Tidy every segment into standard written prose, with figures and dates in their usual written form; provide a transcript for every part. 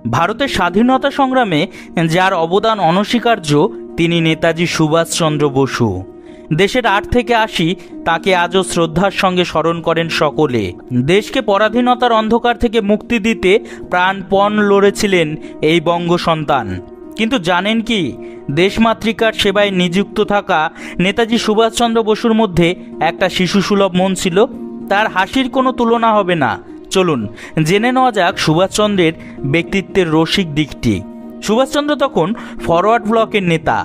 ভারতের স্বাধীনতা সংগ্রামে যার অবদান অনস্বীকার্য তিনি নেতাজি সুভাষচন্দ্র বসু। দেশের 8 থেকে 80 তাকে আজও শ্রদ্ধার সঙ্গে স্মরণ করেন সকলে। দেশকে পরাধীনতার অন্ধকার থেকে মুক্তি দিতে প্রাণপণ লড়েছিলেন এই বঙ্গ সন্তান। কিন্তু জানেন কি, দেশমাতৃকার সেবায় নিযুক্ত থাকা নেতাজি সুভাষচন্দ্র বসুর মধ্যে একটা শিশুসুলভ মন ছিল। তার হাসির কোনো তুলনা হবে না। চলুন জেনে নেওয়া যাক সুভাষচন্দ্রের ব্যক্তিত্বের রসিক দিকটি। সুভাষচন্দ্র তখন ফরওয়ার্ড ব্লকের নেতা।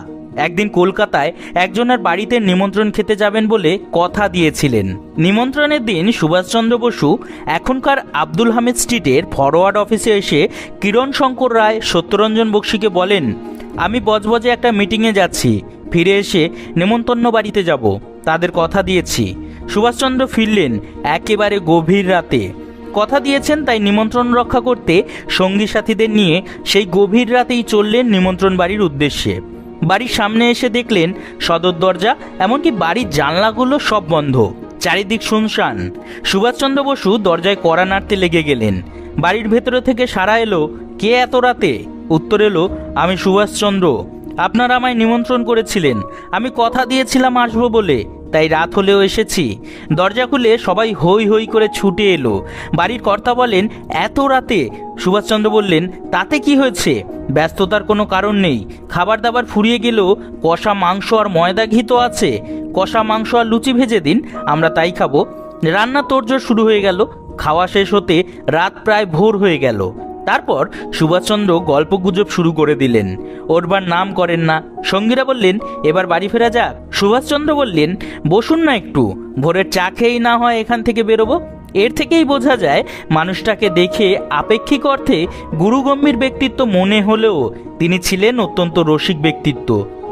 একদিন কলকাতায় একজনের বাড়িতে নিমন্ত্রণ খেতে যাবেন বলে কথা দিয়েছিলেন। নিমন্ত্রণের দিন সুভাষচন্দ্র বসু এখনকার আব্দুল হামিদ স্ট্রিটের ফরওয়ার্ড অফিসে এসে কিরণ শঙ্কর রায়, সত্যরঞ্জন বক্সিকে বলেন, আমি বজবজে একটা মিটিংয়ে যাচ্ছি, ফিরে এসে নেমন্তন্ন বাড়িতে যাব, তাদের কথা দিয়েছি। সুভাষচন্দ্র ফিরলেন একেবারে গভীর রাতে। কথা দিয়েছেন তাই নিমন্ত্রণ রক্ষা করতে সঙ্গী সাথীদের নিয়ে সেই গভীর রাতেই চললেন নিমন্ত্রণ বাড়ির উদ্দেশ্যে। বাড়ির সামনে এসে দেখলেন সদর দরজা, এমনকি বাড়ির জানলাগুলো সব বন্ধ, চারিদিক শুনশান। সুভাষচন্দ্র বসু দরজায় কড়া নাড়তে লেগে গেলেন। বাড়ির ভেতরে থেকে সাড়া এলো, কে এত রাতে? উত্তর এলো, আমি সুভাষচন্দ্র, আপনারা আমায় নিমন্ত্রণ করেছিলেন, আমি কথা দিয়েছিলাম আসবো বলে, তাই রাত হলেও এসেছি। দরজা খুলে সবাই হই হই করে ছুটে এলো। বাড়ির কর্তা বলেন, এত রাতে? সুভাষচন্দ্র বললেন, তাতে কি হয়েছে, ব্যস্ততার কোনো কারণ নেই, খাবার দাবার ফুরিয়ে গেলেও কষা মাংস আর ময়দা ঘি তো আছে, কষা মাংস আর লুচি ভেজে দিন, আমরা তাই খাবো। রান্না তোড়জোড় শুরু হয়ে গেল। খাওয়া শেষ হতে রাত প্রায় ভোর হয়ে গেল। তারপর সুভাষচন্দ্র গল্পগুজব শুরু করে দিলেন। ওরবার নাম করেন না। সঙ্গীরা বললেন, এবার বাড়ি ফেরা যাক। সুভাষচন্দ্র বললেন, বসুন না একটু, ভোরের চা খেয়েই না হয় এখান থেকে বেরোবো। এর থেকেই বোঝা যায় মানুষটাকে দেখে আপেক্ষিক অর্থে গুরুগম্ভীর ব্যক্তিত্ব মনে হলেও তিনি ছিলেন অত্যন্ত রসিক ব্যক্তিত্ব।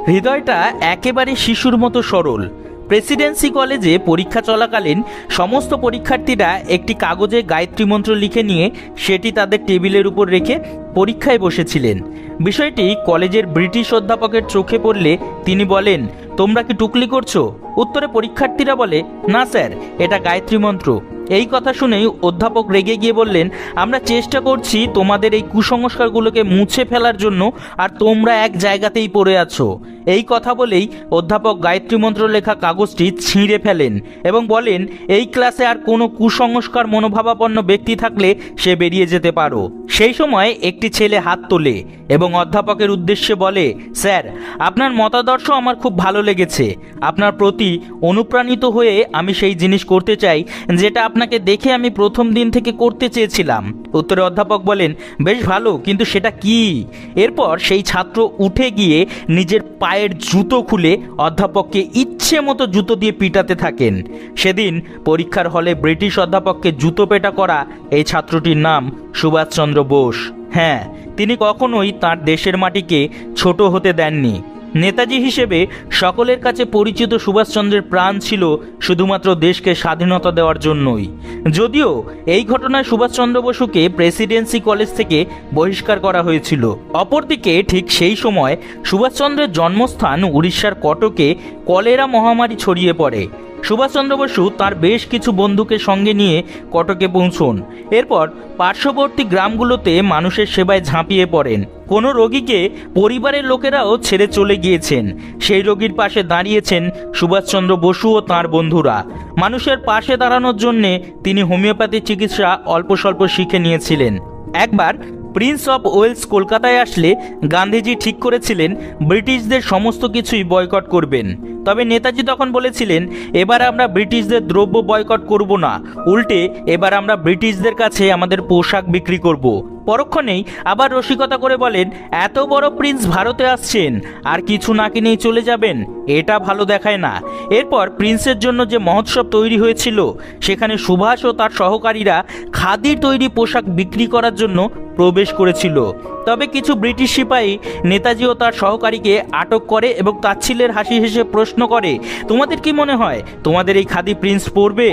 হৃদয়টা একেবারে শিশুর মতো সরল। প্রেসিডেন্সি কলেজে পরীক্ষা চলাকালীন সমস্ত পরীক্ষার্থীরা একটি কাগজে গায়ত্রী মন্ত্র লিখে নিয়ে সেটি তাদের টেবিলের উপর রেখে পরীক্ষায় বসেছিলেন। বিষয়টি কলেজের ব্রিটিশ অধ্যাপকের চোখে পড়লে তিনি বলেন, তোমরা কি টুকলি করছো? উত্তরে পরীক্ষার্থীরা বলে, না স্যার, এটা গায়ত্রী মন্ত্র। এই কথা শুনেই অধ্যাপক রেগে গিয়ে বললেন, আমরা চেষ্টা করছি তোমাদের এই কুসংস্কারগুলোকে মুছে ফেলার জন্য, আর তোমরা এক জায়গাতেই পড়ে আছো। এই কথা বলেই অধ্যাপক গায়ত্রী মন্ত্র লেখা কাগজটি ছিঁড়ে ফেলেন এবং বলেন, এই ক্লাসে আর কোনো কুসংস্কার মনোভাবাপন্ন ব্যক্তি থাকলে সে বেরিয়ে যেতে পারো। সেই সময় একটি ছেলে হাত তোলে এবং অধ্যাপকের উদ্দেশ্যে বলে, স্যার, আপনার মতাদর্শ আমার খুব ভালো লেগেছে। আপনার প্রতি অনুপ্রাণিত হয়ে আমি সেই জিনিস করতে চাই যেটা আপনাকে দেখে আমি প্রথম দিন থেকে করতে চেয়েছিলাম। উত্তরে অধ্যাপক বলেন, বেশ ভালো, কিন্তু সেটা কি? এরপর সেই ছাত্র উঠে গিয়ে নিজের পায়ের জুতো খুলে অধ্যাপককে ইচ্ছে মতো জুতো দিয়ে পিটাতে থাকেন। সেদিন পরীক্ষার হলে ব্রিটিশ অধ্যাপককে জুতো পেটা করা এই ছাত্রটির নাম সুভাষচন্দ্র বোস। হ্যাঁ, তিনি কখনোই তার দেশের মাটিকে ছোট হতে দেননি। নেতাজি হিসেবে সকলের কাছে পরিচিত সুভাষচন্দ্রের প্রাণ ছিল শুধুমাত্র দেশকে স্বাধীনতা দেওয়ার জন্যই। যদিও এই ঘটনায় সুভাষচন্দ্র বসুকে প্রেসিডেন্সি কলেজ থেকে বহিষ্কার করা হয়েছিল। অপরদিকে ঠিক সেই সময় সুভাষচন্দ্রের জন্মস্থান উড়িষ্যার কটকে কলেরা মহামারী ছড়িয়ে পড়ে। সুভাষচন্দ্র বসু তার বেশ কিছু বন্ধুকে সঙ্গে নিয়ে কটকে পৌঁছন। এরপর পার্শ্ববর্তী গ্রামগুলোতে মানুষের সেবায় ঝাঁপিয়ে পড়েন। কোনো রোগীকে পরিবারের লোকেরাও ছেড়ে চলে গিয়েছেন। সেই রোগীর পাশে দাঁড়িয়েছেন সুভাষচন্দ্র বসু ও তাঁর বন্ধুরা। মানুষের পাশে দাঁড়ানোর জন্যে তিনি হোমিওপ্যাথি চিকিৎসা অল্প স্বল্প শিখে নিয়েছিলেন। একবার প্রিন্স অফ ওয়েলস কলকাতায় আসলে গান্ধীজি ঠিক করেছিলেন ব্রিটিশদের সমস্ত কিছুই বয়কট করবেন। তবে নেতাজি তখন বলেছিলেন, এবার আমরা ব্রিটিশদের দ্রব্য বয়কট করব না, উল্টে এবার আমরা ব্রিটিশদের কাছে আমাদের পোশাক বিক্রি করব। পরক্ষণেই আবার রসিকতা করে বলেন, এত বড় প্রিন্স ভারতে আসছেন আর কিছু না কিনেই চলে যাবেন, এটা ভালো দেখায় না। এরপর প্রিন্সের জন্য যে মহোৎসব তৈরি হয়েছিল সেখানে সুভাষ ও তার সহকারীরা খাদির তৈরি পোশাক বিক্রি করার জন্য প্রবেশ করেছিল। তবে কিছু ব্রিটিশ সিপাহী নেতাজি ও তার সহকারীকে আটক করে এবং তাচ্ছিল্যের হাসি হেসে প্রশ্ন করে, তোমাদের কি মনে হয় তোমাদের এই খাদি প্রিন্স পরবে?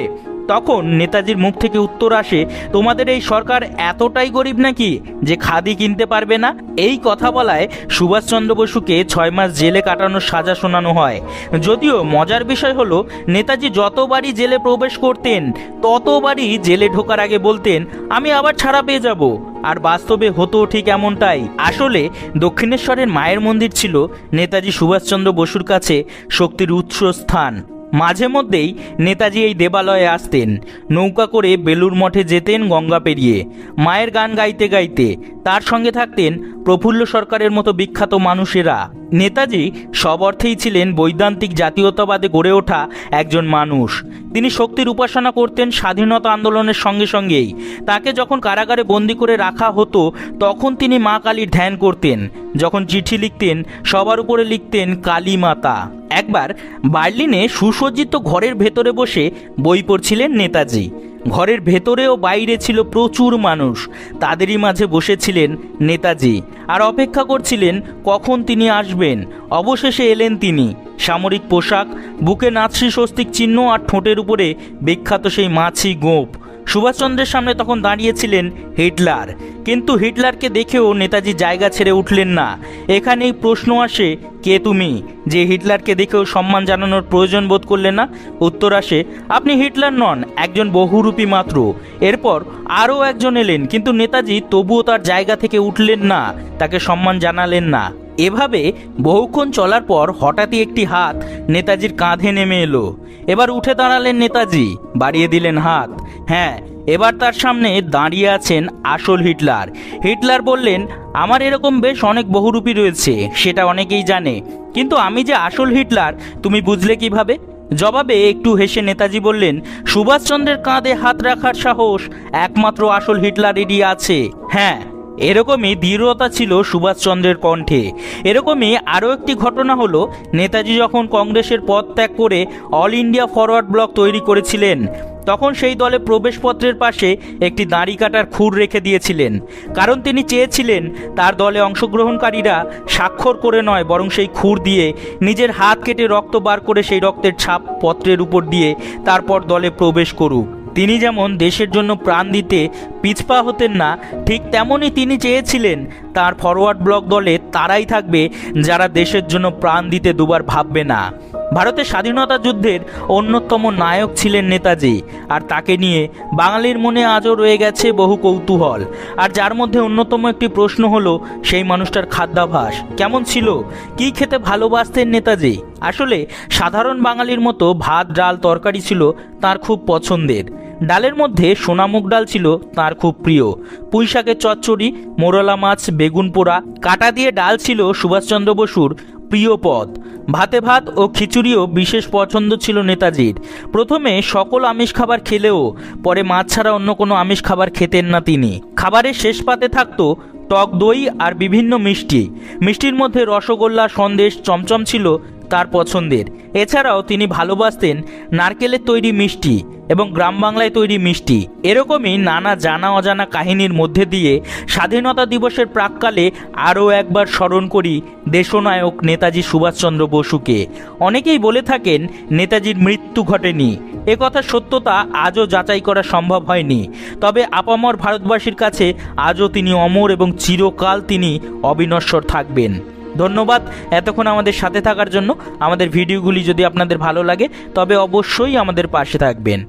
তখন নেতাজির মুখ থেকে উত্তর আসে, তোমাদের এই সরকার এতটাই গরিব নাকি যে খাদি কিনতে পারবে না? এই কথা বলায় সুভাষচন্দ্র বসুকে 6 মাস জেলে কাটানোর সাজা শোনানো হয়। যদিও মজার বিষয় হলো, নেতাজি যতবারই জেলে প্রবেশ করতেন ততবারই জেলে ঢোকার আগে বলতেন, আমি আবার ছাড়া পেয়ে যাব। আর বাস্তবে হতো ঠিক এমনটাই। আসলে দক্ষিণেশ্বরের মায়ের মন্দির ছিল নেতাজি সুভাষচন্দ্র বসুর কাছে শক্তির উৎসস্থান। মাঝে মধ্যেই নেতাজি এই দেবালয়ে আসতেন, নৌকা করে বেলুড় মঠে যেতেন গঙ্গা পেরিয়ে, মায়ের গান গাইতে গাইতে। তার সঙ্গে থাকতেন প্রফুল্ল সরকারের মতো বিখ্যাত মানুষেরা। নেতাজি সব অর্থেই ছিলেন বৈদান্তিক জাতীয়তাবাদে গড়ে ওঠা একজন মানুষ। তিনি শক্তির উপাসনা করতেন স্বাধীনতা আন্দোলনের সঙ্গে সঙ্গেই। তাকে যখন কারাগারে বন্দি করে রাখা হতো তখন তিনি মা কালীর ধ্যান করতেন। যখন চিঠি লিখতেন সবার উপরে লিখতেন কালী মাতা। একবার বার্লিনে সুসজ্জিত ঘরের ভেতরে বসে বই পড়ছিলেন নেতাজি। ঘরের ভেতরে ও বাইরে ছিল প্রচুর মানুষ। তাদেরই মাঝে বসেছিলেন নেতাজি আর অপেক্ষা করছিলেন কখন তিনি আসবেন। অবশেষে এলেন তিনি। সামরিক পোশাক, বুকে নাৎসি স্বস্তিক চিহ্ন আর ঠোঁটের উপরে বিখ্যাত সেই মাছি গোঁফ। সুভাষচন্দ্রের সামনে তখন দাঁড়িয়েছিলেন হিটলার। কিন্তু হিটলারকে দেখেও নেতাজি জায়গা ছেড়ে উঠলেন না। এখানেই প্রশ্ন আসে, কে তুমি, যে হিটলারকে দেখেও সম্মান জানানোর প্রয়োজন বোধ করলেন না? উত্তর আসে, আপনি হিটলার নন, একজন বহুরূপী মাত্র। এরপর আরও একজন এলেন, কিন্তু নেতাজি তবুও তার জায়গা থেকে উঠলেন না, তাকে সম্মান জানালেন না। এভাবে বহুক্ষণ চলার পর হঠাৎই একটি হাত নেতাজির কাঁধে নেমে এলো। এবার উঠে দাঁড়ালেন নেতাজি, বাড়িয়ে দিলেন হাত। হ্যাঁ, এবার তার সামনে দাঁড়িয়ে আছেন আসল হিটলার। হিটলার বললেন, আমার এরকম বেশ অনেক বহুরূপী রয়েছে, সেটা অনেকেই জানে, কিন্তু আমি যে আসল হিটলার তুমি বুঝলে কিভাবে? জবাবে একটু হেসে নেতাজি বললেন, সুভাষচন্দ্রের কাঁধে হাত রাখার সাহস একমাত্র আসল হিটলারেরই আছে। হ্যাঁ, এরকমই দৃঢ়তা ছিল সুভাষচন্দ্রের কণ্ঠে। এরকমই আরও একটি ঘটনা হলো, নেতাজি যখন কংগ্রেসের পদ ত্যাগ করে অল ইন্ডিয়া ফরওয়ার্ড ব্লক তৈরি করেছিলেন তখন সেই দলে প্রবেশপত্রের পাশে একটি দাড়ি কাটার খুর রেখে দিয়েছিলেন। কারণ তিনি চেয়েছিলেন তার দলে অংশগ্রহণকারীরা স্বাক্ষর করে নয়, বরং সেই খুর দিয়ে নিজের হাত কেটে রক্ত বার করে সেই রক্তের ছাপ পত্রের উপর দিয়ে তারপর দলে প্রবেশ করুক। তিনি যেমন দেশের জন্য প্রাণ দিতে পিছপা হতেন না, ঠিক তেমনই তিনি চেয়েছিলেন তার ফরওয়ার্ড ব্লক দলে তারাই থাকবে যারা দেশের জন্য প্রাণ দিতে দুবার ভাববে না। ভারতের স্বাধীনতা যুদ্ধের অন্যতম নায়ক ছিলেন নেতাজি, আর তাকে নিয়ে বাঙালির মনে আজও রয়ে গেছে বহু কৌতূহল। আর যার মধ্যে অন্যতম একটি প্রশ্ন হলো, সেই মানুষটার খাদ্যাভ্যাস কেমন ছিল, কী খেতে ভালোবাসতেন নেতাজি? আসলে সাধারণ বাঙালির মতো ভাত, ডাল, তরকারি ছিল তার খুব পছন্দের। ডালের মধ্যে সোনামুগ ডাল ছিল তার খুব প্রিয়। পুঁই শাকের চচ্চড়ি, মোরলা মাছ, বেগুন পোড়া, কাটা দিয়ে ডাল ছিল সুভাষচন্দ্র বসুর প্রিয় পদ। ভাতে ভাত ও খিচুড়িও বিশেষ পছন্দ ছিল নেতাজির। প্রথমে সকল আমিষ খাবার খেলেও পরে মাছ ছাড়া অন্য কোনো আমিষ খাবার খেতেন না তিনি। খাবারের শেষ পাতে থাকতো টক দই আর বিভিন্ন মিষ্টি। মিষ্টির মধ্যে রসগোল্লা, সন্দেশ, চমচম ছিল তার পছন্দের। এছাড়াও তিনি ভালোবাসতেন নারকেলের তৈরি মিষ্টি এবং গ্রাম বাংলায় তৈরি মিষ্টি। এরকমই নানা জানা অজানা কাহিনীর মধ্যে দিয়ে স্বাধীনতা দিবসের প্রাক্কালে আরও একবার স্মরণ করি দেশনায়ক নেতাজি সুভাষচন্দ্র বসুকে। অনেকেই বলে থাকেন নেতাজির মৃত্যু ঘটেনি। একথার সত্যতা আজও যাচাই করা সম্ভব হয়নি। তবে আপামর ভারতবাসীর কাছে আজও তিনি অমর এবং চিরকাল তিনি অবিনশ্বর থাকবেন। ধন্যবাদ এতক্ষণ আমাদের সাথে থাকার জন্য। আমাদের ভিডিওগুলি যদি আপনাদের ভালো লাগে তবে অবশ্যই আমাদের পাশে থাকবেন।